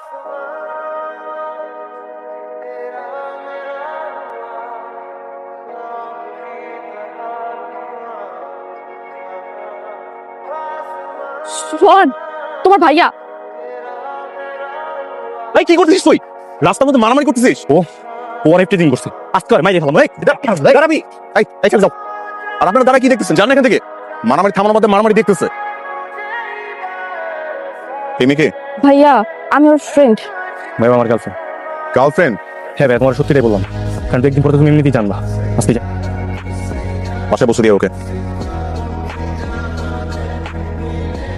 শোন, তোমার ভাইয়া। ভাই কি করছিস তুই? রাস্তার মধ্যে মারামারি করতেছিস? ও এভরিথিং করছে। আজকে আর মাইরে ফেলাম। দাঁড়াবি। এইখানে যাও। আর আপনারা দাঁড়া কি দেখতেছেন? জান না এখান থেকে। মারামারি থামানোর মধ্যে মারামারি দেখতেছে। এই মেয়ে কে? ভাইয়া, আমি ওর ফ্রেন্ড। ভাই আমার গার্লফ্রেন্ড। গার্লফ্রেন্ড? হ্যাঁ ভাই, তোমার সত্যিটাই বললাম। কারণ একদিন পরে তুমি এমনিতেই জানবা। আজকে যা। বাসায় বসে দিয়ে ওকে।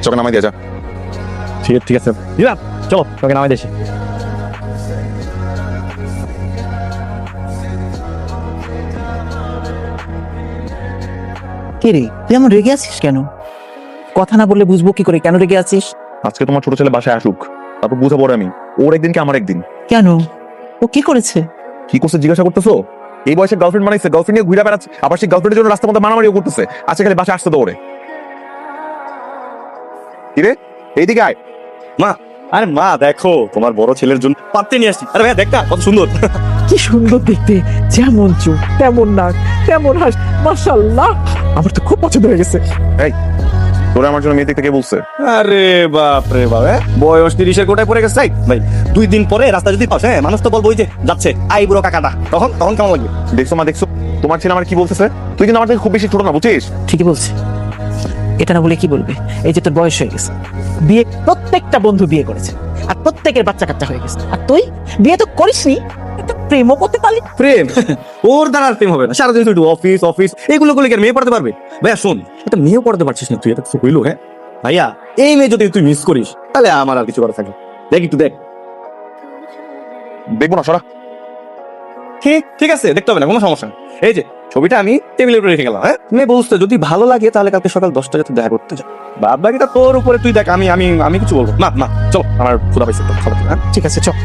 চোখে নামাই দিয়ে যা। ঠিক আছে। দিলাম। চলো তোকে নামাই দিয়েছি। কে রে, তুই এমন রেগে আছিস কেন? কথা না বললে বুঝবো কি করে কেন রেগে আছিস? আজকে তোমার ছোট ছেলে বাসায় আসুক, তারপর বুঝাবো আমি। ওর একদিন কি আমার একদিন। কেন? ও কি করেছে? কি করছে জিজ্ঞাসা করতেছো? এই বয়সে গার্লফ্রেন্ড বানাইছে, গার্লফ্রেন্ড নিয়ে ঘুরে বেড়াচ্ছে, আবার সেই গার্লফ্রেন্ডের জন্য রাস্তার মধ্যে মারামারিও করতেছে। আজকে খালি বাসায় আসতে তো ওরে। কিরে এইদিকে আয়। মা, আরে মা দেখো তোমার বড় ছেলের জন্য পাত্রে নিয়ে আসছি। আরে ভাইয়া দেখ না কত সুন্দর। কি সুন্দর দেখতে, যেমন চোখ তেমন নাক তেমন হাস, মাশাআল্লাহ, আমার তো খুব পছন্দ হয়ে গেছে। এই তোরে আমার জন্য মেয়ে দেখতে কে বলছে? আরে বাপ রে বাপ, বয়স 30-এর কোটায় পড়ে গেছে। ভাই 2 দিন পরে রাস্তা যদি পাস, হ্যাঁ মানুষ তো বলবো ওই যে যাচ্ছে আই বুড়ো কাকাটা, তখন তখন কেমন লাগবে? দেখছো মা, দেখছো তোমার ছেলে আমার কি বলতেছে? তুই কিন্তু আমার থেকে খুব বেশি ছোট না, বুঝছিস? ঠিকই বলছে। এটা না বলে কি বলবে? এই যে তোর বয়স হয়ে গেছে, বিয়ে প্রত্যেকটা বন্ধু বিয়ে করেছে আর প্রত্যেকের বাচ্চা কাচ্চা হয়ে গেছে, আর তুই বিয়ে তো করিসনি, একটা প্রেমও করতে পারলি। প্রেম? ওর দ্বারা আর প্রেম হবে না। সারাদিন তুই অফিস অফিস এগুলো করলে কি আর মেয়ে পড়তে পারবে? ভাইয়া শোন, এটা মেয়েও পড়তে পারছিস না তুই, এটা কিছু হইলো? হ্যাঁ ভাইয়া, এই মেয়ে যদি তুই মিস করিস তাহলে আমার আর কিছু করা থাকবে। দেখ একটু দেখ। দেখবো না, সরা। ঠিক আছে, দেখতে হবে না, কোনো সমস্যা নেই। এই যে ছবিটা আমি টেবিলের উপরে রেখে গেলাম। হ্যাঁ মেয়ে বলতে যদি ভালো লাগে তাহলে কালকে সকাল 10টা যাতে দেখা করতে যা। বাদ বাকিটা তোর উপরে, তুই দেখ। আমি আমি আমি কিছু বলবো না। না চল, আমার ক্ষুধা পাইছে তো খাবার। হ্যাঁ ঠিক আছে, চল।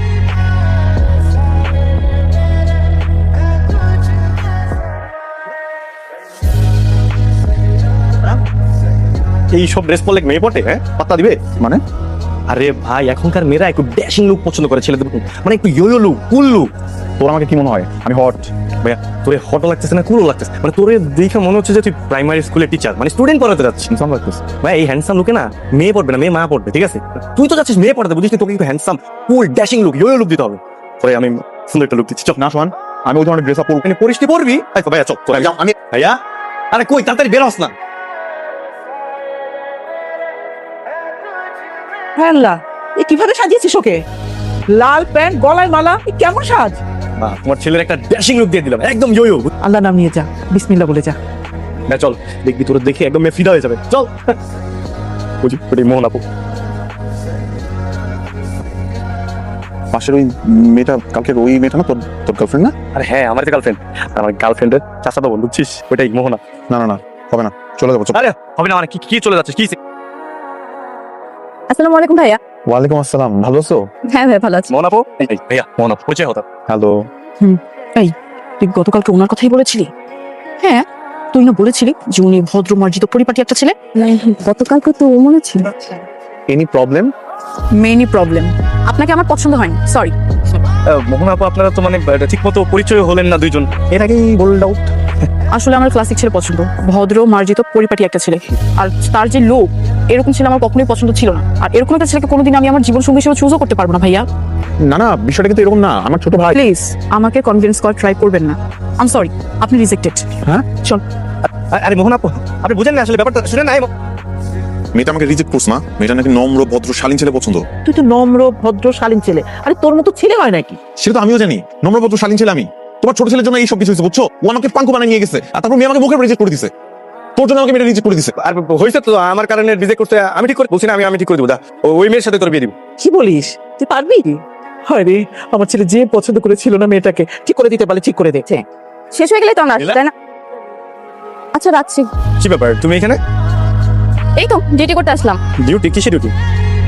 এই সব ড্রেস পরলে মেয়ে পটে? হ্যাঁ পাত্তা দিবে মানে? আরে ভাই, এখনকার মেয়েরা একটু ড্যাশিং লুক পছন্দ করে ছেলেদের, মানে একটু ইয়ো লুক, কুল লুক। তোর আমাকে কি মনে হয় আমি হট? ভাইয়া তোরে হটও লাগতেছে না কুলও লাগতেছে, মানে তোরে দেখে মনে হচ্ছে যে তুই প্রাইমারি স্কুলের টিচার, মানে স্টুডেন্ট পড়াতে যাচ্ছিস। ভাই এই হ্যান্ডসাম লুকে না মেয়ে পড়বে না, মেয়ে মা পড়বে। ঠিক আছে, তুই তো যাচ্ছিস মেয়ে পড়াতে, বুঝিস না? তোকে একটু হ্যান্ডসাম কুল ড্যাশিং লুক, ইয়ো লুক দিতে হবে। পরে আমি সুন্দর একটা লুক দিচ্ছি। চল না শোন, আমি ওই ধরনের ড্রেস আপ পরবো। পরিষ্টি পড়বি। আচ্ছা ভাইয়া চল, আমি ভাইয়া আরে কই তাড়াতাড়ি বের হস না। আল্লাহ, এ কিভাবে সাজিয়েছিস ওকে? লাল প্যান্ট, গলায় মালা, এ কেমন সাজ? মা, তোমার ছেলের একটা ড্যাশিং লুক দিয়ে দিলাম, একদম ইয়ো। আল্লাহ নাম নিয়ে যা, বিসমিল্লাহ বলে যা। না চল, দেখবি তোর দেখে একদম মেয়ে ফিদা হয়ে যাবে। চল। বুঝি ওই মোহন আপু। পাশের ওই মেয়েটা, কালকের ওই মেয়েটা না তোর তোর গার্লফ্রেন্ড না? আরে হ্যাঁ, আমার গার্লফ্রেন্ড, আমার গার্লফ্রেন্ডের চাচাতো বোন, বুঝছিস? ওইটাই মোহনা। না না না, হবে না, চলে যাবো। আরে হবে না মানে কি? কি চলে যাচ্ছে? কি? আসসালামু আলাইকুম ভাইয়া। ওয়ালাইকুম আসসালাম, ভালো আছো? হ্যাঁ ভাই, ভালো আছি। মোহন আপু, এই ভাইয়া মোহন আপু, পরিচয় হতো। হ্যালো। এই, তুই গতকালকে ওনার কথাই বলেছিলি? হ্যাঁ, তুই না বলেছিলি যে উনি ভদ্র মার্জিত পরিপাটি একটা ছেলে? গতকালকে তো ও মনে ছিল। Any problem? মেনি প্রবলেম, আপনাকে আমার পছন্দ হয়নি, সরি। মোহন আপু, আপনারা তো মানে ঠিক মতো পরিচয় হলেন না দুইজন। এর আগেই বলড আউট। আসলে আমার ক্লাসিক ছেলে পছন্দ, ভদ্র মার্জিত পরিপাটি একটা ছেলে। আর তার যে লোক, এরকম ছেলে আমার কখনোই পছন্দ ছিল না। আর এরকম একটা ছেলেকে কোনোদিন আমি আমার জীবন সঙ্গী হিসেবে চুজও করতে পারবো না ভাইয়া। না না, বিষয়টা কিন্তু এরকম না, আমার ছোট ভাই। প্লিজ আমাকে কনভিন্স করার ট্রাই করবেন না। আই এম সরি, আপনি রিজেক্টেড। হ্যাঁ চল। আরে মোহন আপু, আপনি বুঝেন না আসলে ব্যাপারটা, শুনে নাই। মেয়েটা আমাকে রিজেক্ট করছ না? মেয়েটা নাকি নম্র ভদ্র শালীন ছেলে পছন্দ। তুই তো নম্র ভদ্র শালীন ছেলে, আরে তোর মতো ছেলে হয় নাকি? সেটা তো আমিও জানি, নম্র ভদ্র শালীন ছেলে আমি। তোমার ছোট ছেলের জন্য এই সব কিছু হয়েছে, বুঝছো? ও আমাকে পাঙ্কু বানিয়ে নিয়ে গেছে, আর তারপর মেয়ে আমাকে মুখে রিজেক্ট করে দিছে। তোর জন্য আমাকে মেয়েটা রিজেক্ট করে দিছে। আর হয়েছে তো আমার কারণে রিজেক্ট করতে, আমি ঠিক করে বলছি না, আমি ঠিক করে দেবো। দা ওই মেয়ের সাথে তোর বিয়ে দিব। কি বলিস? তুই পারবি? হয় রে, আমার ছেলে যে পছন্দ করেছিল না মেয়েটাকে, ঠিক করে দিতে পারলে ঠিক করে দে। শেষ হয়ে গেলে তো আমরা আসি, তাই না? আচ্ছা রাখছি। কি ব্যাপার তুমি এখানে? এই তো ডিউটি করতে আসলাম। ডিউটি? কিসে ডিউটি?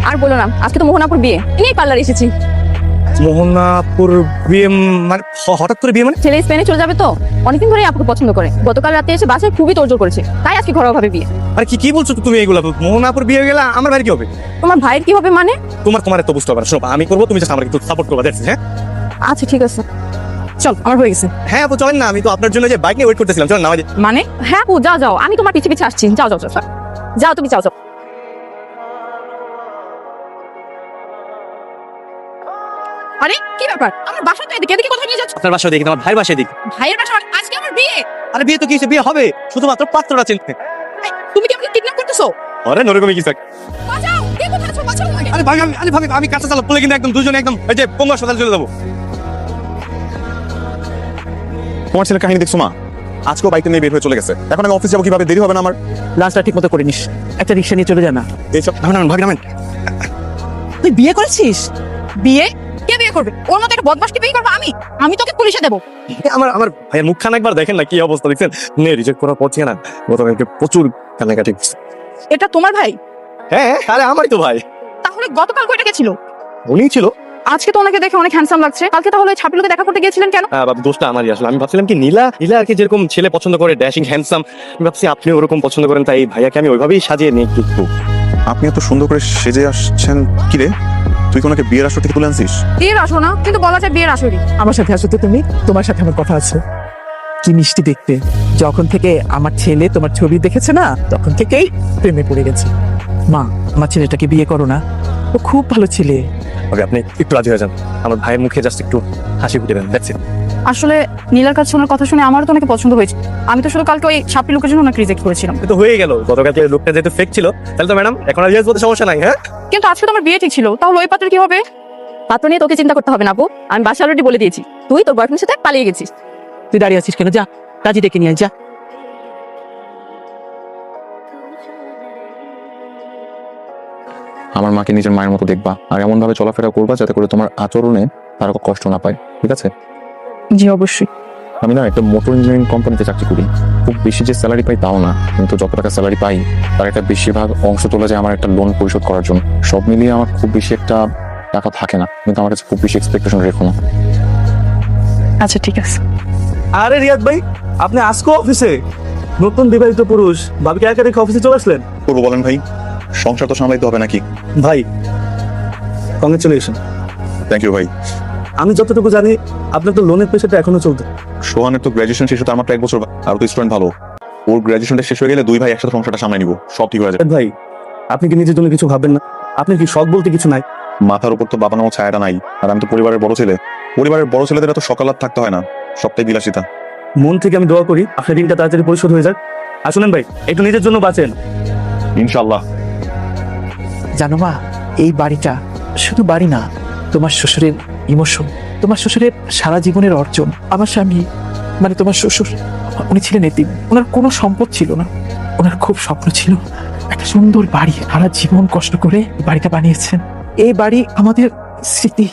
আর বলো না, আজকে তো মোহনাপুর বিয়ে, এই পার্লার এসেছি। মোহনাপুর বিয়ে মানে হঠাৎ করে বিয়ে মানে? ছেলে স্পেনে চলে যাবে তো, অনেকদিন ধরেই আপুকে পছন্দ করে। গতকাল রাতে এসে বাসায় খুবই তোড়জোড় করেছে, তাই আজকে ঘরোয়াভাবে বিয়ে। আরে কি বলছো তুমি এগুলা? মোহনাপুর বিয়ে হয়ে গেলে আমার ভাই কি হবে? তোমার ভাইয়ের কি হবে মানে? তোমার এত বুঝতে হবে না। শোনো, আমি করবো, তুমি জাস্ট আমাকে একটু সাপোর্ট করবা, দেখছি। হ্যাঁ আচ্ছা ঠিক আছে, চল আমার হয়ে গেছে। হ্যাঁ আপু চলেন না, আমি তো আপনার জন্য যে বাইক নিয়ে ওয়েট করতেছিলাম। চলেন না আমাদের। মানে? হ্যাঁ আপু যাও যাও, আমি তোমার পিছে পিছে আসছি। যাও যাও যাও যাও, তুমি যাও যাও। আরে কি ব্যাপার, আমার বাসা তো এদিকে, এদিকে কোথায় নিয়ে যাচ্ছ? আপনার বাসায় দেখি, আমার ভাইয়ের বাসায় দেখি। ভাইয়ের বাসা মানে? আজকে আমার বিয়ে। আরে বিয়ে তো কি হয়েছে? বিয়ে হবে, শুধুমাত্র পাত্রটা চিনতে। এই, তুমি কি আমাকে কিডন্যাপ করতেছো? আরে ওরকমই কিছু একটা। বাঁচাও, কে কোথায় আছো? বাঁচাও আমাকে। আরে ভাবি আমি কাঁচা চালা বলে কিন্তু একদম দুজনে একদম এই যে পঙ্গু হাসপাতালে চলে যাবো। তোমার ছেলের কাহিনী দেখছো মা? আজকেও বাইক নিয়ে বের হয়ে চলে গেছে। এখন আমি অফিস যাবো কিভাবে? দেরি হবে না আমার? লাঞ্চটা ঠিক মতো করে নিস, একটা রিক্সা নিয়ে চলে যা না। এইসব নামেন ভাবি নামেন। তুই বিয়ে করেছিস? বিয়ে? কে বিয়ে করবে? ওর মতো একটা বদমাশকে বিয়ে করবো আমি? আমি তোকে পুলিশে দেবো। আমার ভাইয়ের মুখখান একবার দেখেন না, কি অবস্থা দেখছেন? রিজেক্ট করার পর থেকে না গতকালকে প্রচুর কান্নাকাটি করছে। এটা তোমার ভাই? হ্যাঁ আরে আমারই তো ভাই। তাহলে গতকাল কইটা গেছিল? উনি ছিল। আজকে তো ওনাকে দেখে অনেক হ্যান্ডসাম লাগছে, কালকে তাহলে ওই ছাপিলোকে দেখা করতে গিয়েছিলেন কেন? বাবু দোষটা আমারই আসলে। আমি ভাবছিলাম কি নীলা আর কি যেরকম ছেলে পছন্দ করে, ড্যাশিং হ্যান্ডসাম, আমি ভাবছি আপনি ওরকম পছন্দ করেন, তাই এই ভাইয়াকে আমি ওইভাবেই সাজিয়ে নিই একটু। আপনি এত সুন্দর করে সেজে আসছেন কি রে? তুই কোনাকে বিয়ের আসর থেকে তুলে আনছিস? বিয়ের আসো না, কিন্তু বলা যায় বিয়ের আসরই। আমার সাথে আসো তো তুমি, তোমার সাথে আমার কথা আছে। কি মিষ্টি দেখতে। যখন থেকে আমার ছেলে তোমার ছবি দেখেছে না, তখন থেকেই প্রেমে পড়ে গেছে। মা, আমার ছেলেটাকে বিয়ে করো না, ও খুব ভালো ছেলে। ওকে আপনি একটু রাজি হয়ে যান, আমার ভাইয়ের মুখে জাস্ট একটু হাসি ফুটে দেন, দ্যাটস ইট। আসলে নীলার কাছে ওনার কথা শুনে আমারও তো অনেক পছন্দ হয়েছে। আমি তো শুধু কালকে ওই ছাপি লোকের জন্য ওনাকে রিজেক্ট করেছিলাম। তো হয়ে গেল, গতকালকে লোকটা যেহেতু ফেক ছিল, তাহলে তো ম্যাডাম এখন আর ইয়েস বলতে সমস্যা নাই। হ্যাঁ কিন্তু আজকে তো আমার বিয়ে ঠিক ছিল, তাহলে ওই পাত্রের কি হবে? পাত্র নিয়ে তোকে চিন্তা করতে হবে না আপু, আমি বাসা অলরেডি বলে দিয়েছি তুই তোর বয়ফ্রেন্ডের সাথে পালিয়ে গেছিস। তুই দাঁড়িয়ে আছিস কেন? যা কাজী ডেকে নিয়ে আয়, যা। আমার মাকে নিজের মায়ের মতো দেখবা, আর এমন ভাবে চলাফেরা করবা যাতে করে তোমার আচরণে তার কষ্ট না পায়, ঠিক আছে? জি অবশ্যই। আমি না একটা মোটর ইঞ্জিনিয়ারিং কোম্পানিতে চাকরি করি। খুব বেশি যে স্যালারি পাই তাও না, কিন্তু যত টাকা স্যালারি পাই তার একটা বেশিরভাগ অংশ তোলা যায় আমার একটা লোন পরিশোধ করার জন্য। সব মিলিয়ে আমার খুব বেশি একটা টাকা থাকে না, কিন্তু আমার কাছে খুব বেশি এক্সপেকটেশন রেখো না। আচ্ছা ঠিক আছে। আরে রিয়াদ ভাই, আপনি আজকে অফিসে? নতুন বিবাহিত পুরুষ, ভাবিকে একা রেখে অফিসে চলে আসলেন? করবো বলেন ভাই, সংসার তো সামলাইতে হবে নাকি? ভাই কংগ্রেচুলেশন। থ্যাংক ইউ ভাই। আমি যতটুকু জানি আপনার তো লোনের পেশাটা এখনো চলতে। সোহানের তো গ্র্যাজুয়েশন শেষ হতে আমার তো 1 বছর, আর তো স্টুডেন্ট ভালো। ওর গ্র্যাজুয়েশনটা শেষ হয়ে গেলে দুই ভাই একসাথে সংসারটা সামলাই নিব, সব ঠিক হয়ে যাবে। রিয়াদ ভাই, আপনি কি নিজের জন্য কিছু ভাববেন না? আপনি কি শখ বলতে কিছু নাই? মাথার উপর তো বাবা নামও ছায়াটা নাই, আর আমি তো পরিবারের বড় ছেলে। পরিবারের বড় ছেলেদের তো সকাল রাত থাকতে হয় না, সবটাই বিলাসিতা। মন থেকে আমি দোয়া করি আপনার ঋণটা তাড়াতাড়ি পরিশোধ হয়ে যাক। আর শুনেন ভাই, একটু নিজের জন্য বাঁচেন। ইনশাআল্লাহ। জানো মা, এই বাড়িটা শুধু বাড়ি না, তোমার শ্বশুরের ইমোশন, তোমার শ্বশুরের সারা জীবনের অর্জন। আমার স্বামী মানে তোমার শ্বশুর, উনি ছিলেন এতিম, ওনার কোনো সম্পদ ছিল না। ওনার খুব স্বপ্ন ছিল একটা সুন্দর বাড়ি, সারা জীবন কষ্ট করে বাড়িটা বানিয়েছেন। এই বাড়ি আমাদের স্মৃতি,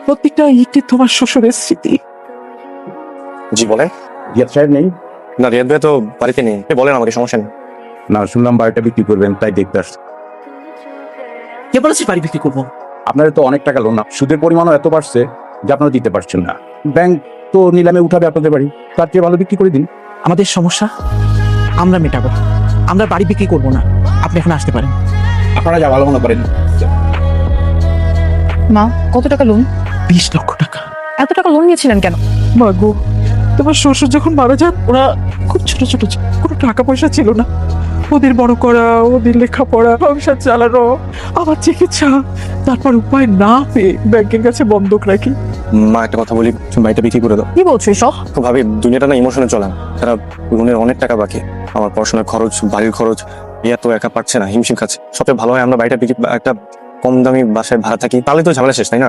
প্রত্যেকটা ইটে তোমার শ্বশুরের স্মৃতি। জি বলেন। রিয়াদ সাহেব নেই? না রিয়াদ ভাই তো বাড়িতে নেই। বলেন আমাকে, সমস্যা নেই। না, শুনলাম বাড়িটা বিক্রি করবেন, তাই দেখতে আসছি। কে বলেছি বাড়ি বিক্রি করবো? আপনাদের তো অনেক টাকা লোন, না সুদের পরিমাণও এত বাড়ছে যে আপনারা দিতে পারছেন না। ব্যাংক তো নিলামে উঠাবে আপনাদের বাড়ি, তার চেয়ে ভালো বিক্রি করে দিন। আমাদের সমস্যা আমরা মেটাবো, আমরা বাড়ি বিক্রি করবো না। আপনি এখন আসতে পারেন। আপনারা যা ভালো মনে করেন। মা, কত টাকা লোন? 20 লক্ষ টাকা। এত টাকা লোন নিয়েছিলেন কেন? মা গো, তোমার শ্বশুর যখন মারা যান, ওরা খুব ছোট ছোট ছিল, কোনো টাকা পয়সা ছিল না। ওদের বড় করা, ওদের লেখাপড়া, সংসার চালানো, আমার চিকিৎসা, তারপর উপায় না পেয়ে ব্যাংকের কাছে বন্ধক রাখি। মা একটা কথা বলি, তুমি বাড়িটা বিক্রি করে দাও। কি বলছো এসব? তো ভাবি দুনিয়াটা না ইমোশনে চলে, তারা লোনের অনেক টাকা বাকি। আমার পড়াশোনার খরচ, বাড়ির খরচ, ইয়া তো একা পারছে না, হিমশিম খাচ্ছে। সবচেয়ে ভালো হয় আমরা বাড়িটা বিক্রি, একটা কম দামি বাসায় ভাড়া থাকি, তাহলে তো ঝামেলা শেষ, তাই না?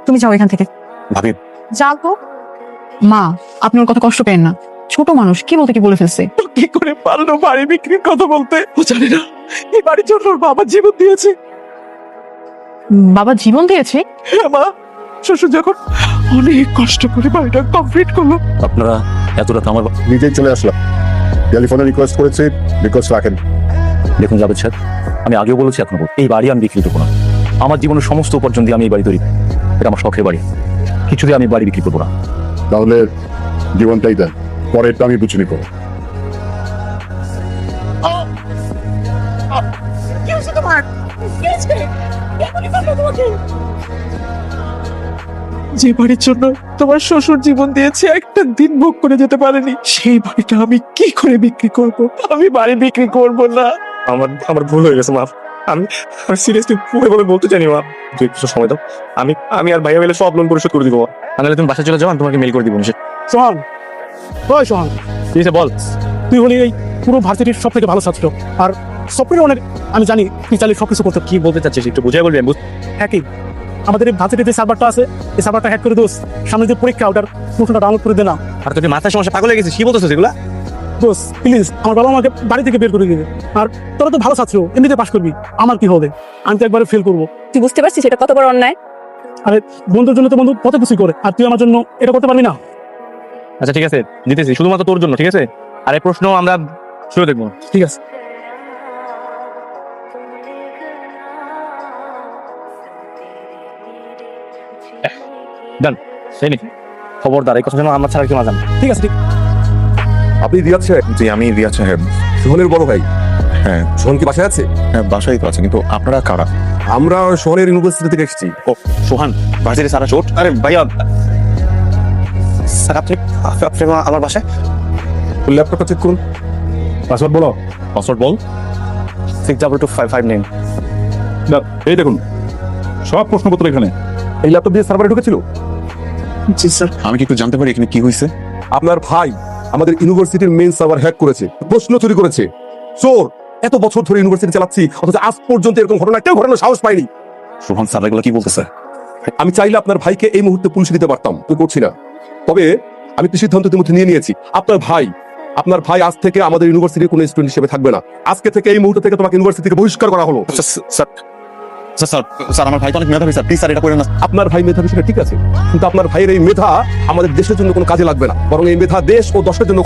তুমি যাও এখান থেকে। ভাবি যাও তো। মা, আপনি ওর কথা কষ্ট পেন না, ছোট মানুষ, কি বলতে কি বলে ফেলছে। কি করে পারলো বাড়ি বিক্রির কথা বলতে? ও জানে না এই বাড়ির জন্য ওর বাবা জীবন দিয়েছে। বাবা জীবন দিয়েছে? হ্যাঁ মা, শ্বশুর যখন অনেক কষ্ট করে বাড়িটা কমপ্লিট করলো। আপনারা এত রাত আমার নিজেই চলে আসলাম। টেলিফোনে রিকোয়েস্ট করেছি, রিকোয়েস্ট রাখেন। দেখুন জাভেদ সাহেব, আমি আগেও বলেছি, এখন বলছি, এই বাড়ি আমি বিক্রি করবো না। আমার জীবনের সমস্ত উপার্জন দিয়ে আমি এই বাড়ি তৈরি। এটা আমার শখের বাড়ি, কিছুতে আমি বাড়ি বিক্রি করবো না। তাহলে জীবনটাই দেন, পরেরটা আমি বুঝে নিব। যে বাড়ির জন্য তোমার শ্বশুর জীবন দিয়েছে, একটা দিন ভোগ করে যেতে পারেনি, সেই বাড়িটা আমি কি করে বিক্রি করব? আমি বাড়ি বিক্রি করব না। আমার আমার ভুল হয়ে গেছে মা। আমি আমি সিরিয়াসলি ভাবে বলতে চাইনি মা। তুই একটু সময় দাও, আমি আর ভাইয়া মিলে সব লোন পরিশোধ করে দিব। তাহলে তুমি বাসা চলে যাও, আমি তোমাকে মেল করে দিব। সোহান, ওই সোহান, বল। তুই হলি এই পুরো ভার্সিটির সব থেকে ভালো ছাত্র, আর সফটওয়্যার অনেক আমি জানি তুই চাইলে সবকিছু করতে। কি বলতে চাচ্ছিস একটু বুঝাই বলবি? হ্যাকিং, আমাদের এই ভার্সিটিতে যে সার্ভারটা আছে, এই সার্ভারটা হ্যাক করে দোস, সামনে যে পরীক্ষা ওটার প্রশ্নটা ডাউনলোড করে দে না। আর তুই মাথায় সমস্যা পাগল হয়ে গেছিস, কি বলতেছিস এগুলা? দোস প্লিজ, আমার বাবা আমাকে বাড়ি থেকে বের করে দিবে। আর তোরা তো ভালো ছাত্র, এমনিতে পাশ করবি, আমার কি হবে? আমি তো একবারে ফেল করবো। তুই বুঝতে পারছিস এটা কত বড় অন্যায়? আরে বন্ধুর জন্য তো বন্ধু কত কিছুই করে, আর তুই আমার জন্য এটা করতে পারবি না? আচ্ছা ঠিক আছে, দিতেছি শুধুমাত্র তোর জন্য, ঠিক আছে? আর এই প্রশ্ন আমরা শুরু দেখবো। ঠিক আছে। ডান, সেই নি। খবরদার এই কথা যেন আমার ছাড়া কেউ না জানে। ঠিক আছে, ঠিক। আপনি রিয়াদ সাহেব, জি, আমি রিয়াজ সাহেব। সোহনের বড় ভাই। হ্যাঁ সোহন কি বাসায় আছে? হ্যাঁ, বাসায় তো আছে, কিন্তু আপনারা কারা? আমরা সোহনের ইউনিভার্সিটি থেকে এসেছি। ও সোহান, ভার্সিটি সারা চোট। আরে ভাইয়া স্যার, আপনি আমার বাসায়। ল্যাপটপটা চেক করুন, পাসওয়ার্ড বলো। পাসওয়ার্ড বল। 6225959। না, এই দেখুন সব প্রশ্নপত্র এখানে। এই ল্যাপটপ দিয়ে সার্ভারে ঢুকেছিল? জি স্যার। আমি কি একটু জানতে পারি এখানে কি হয়েছে? আপনার ভাই আমাদের ইউনিভার্সিটির মেইন সার্ভার হ্যাক করেছে, প্রশ্ন চুরি করেছে। চোর! এত বছর ধরে ইউনিভার্সিটি চালাচ্ছি, অথচ আজ পর্যন্ত এরকম ঘটনা কেউ ঘটানোর সাহস পাইনি। সোহান স্যার এগুলো কি বলতেছে? আমি চাইলে আপনার ভাইকে এই মুহূর্তে পুলিশে দিতে পারতাম, তুই করছি না। তবে আমি একটি সিদ্ধান্ত ইতিমধ্যে নিয়ে নিয়েছি। আপনার ভাই আজ থেকে আমাদের ইউনিভার্সিটির কোনো স্টুডেন্ট হিসেবে থাকবে না। আজকে থেকে এই মুহূর্ত থেকে তোমাকে ইউনিভার্সিটি থেকে বহিষ্কার করা হলো। আচ্ছা স্যার, স্যার স্যার আমার ভাই তো অনেক মেধাবী স্যার, প্লিজ স্যার এটা করেন না। আপনার ভাই মেধাবী সেটা ঠিক আছে, কিন্তু আপনার ভাইয়ের এই মেধা আমাদের দেশের জন্য কোনো কাজে লাগবে না, বরং এই মেধা দেশ ও দশের জন্য